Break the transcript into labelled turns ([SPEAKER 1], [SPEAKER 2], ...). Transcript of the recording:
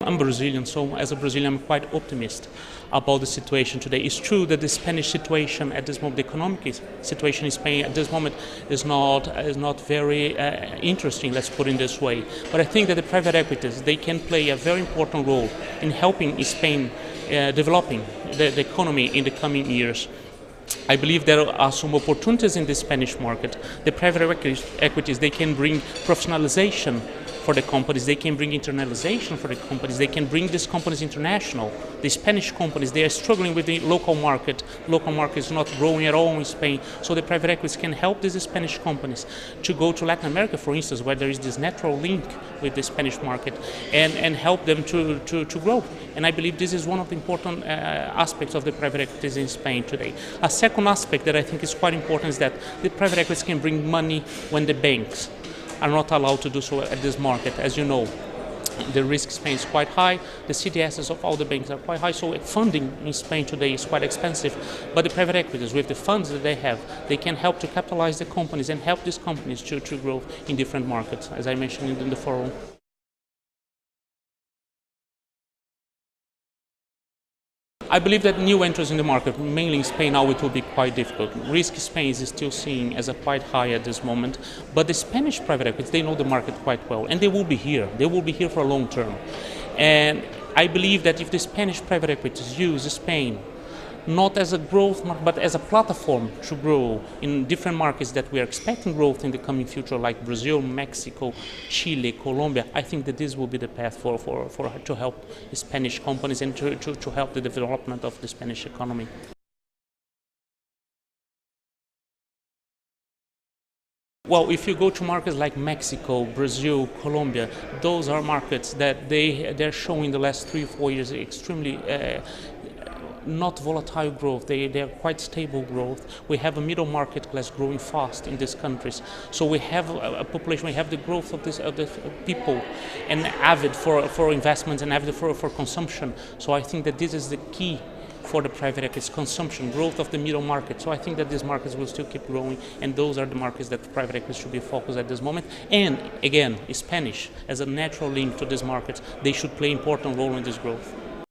[SPEAKER 1] I'm Brazilian, so as a Brazilian, I'm quite optimistic about the situation today. It's true that the Spanish situation at this moment, the economic situation in Spain at this moment is not very interesting, let's put it this way. But I think that the private equities, they can play a very important role in helping Spain developing the economy in the coming years. I believe there are some opportunities in the Spanish market. The private equities, they can bring professionalization for the companies, they can bring internalization for the companies, they can bring these companies international. The Spanish companies, they are struggling with the local market. Local market is not growing at all in Spain, so the private equities can help these Spanish companies to go to Latin America, for instance, where there is this natural link with the Spanish market, and help them to grow. And I believe this is one of the important aspects of the private equities in Spain today. A second aspect that I think is quite important is that the private equities can bring money when the banks are not allowed to do so at this market. As you know, the risk in Spain is quite high, the CDSs of all the banks are quite high, so funding in Spain today is quite expensive. But the private equities, with the funds that they have, they can help to capitalize the companies and help these companies to grow in different markets, as I mentioned in the forum. I believe that new entrants in the market, mainly in Spain now, it will be quite difficult. Risk in Spain is still seen as a quite high at this moment, but the Spanish private equities, they know the market quite well, and they will be here. They will be here for a long term. And I believe that if the Spanish private equities use Spain not as a growth market, but as a platform to grow in different markets that we are expecting growth in the coming future, like Brazil, Mexico, Chile, Colombia, I think that this will be the path to help Spanish companies and to help the development of the Spanish economy. Well, if you go to markets like Mexico, Brazil, Colombia, those are markets that they're showing the last 3 or 4 years extremely not volatile growth. They are quite stable growth. We have a middle market class growing fast in these countries. So we have a population, we have the growth of the people, and avid for investments and avid for consumption. So I think that this is the key for the private equities: consumption, growth of the middle market. So I think that these markets will still keep growing, and those are the markets that private equities should be focused at this moment. And again, Spanish, as a natural link to these markets, they should play an important role in this growth.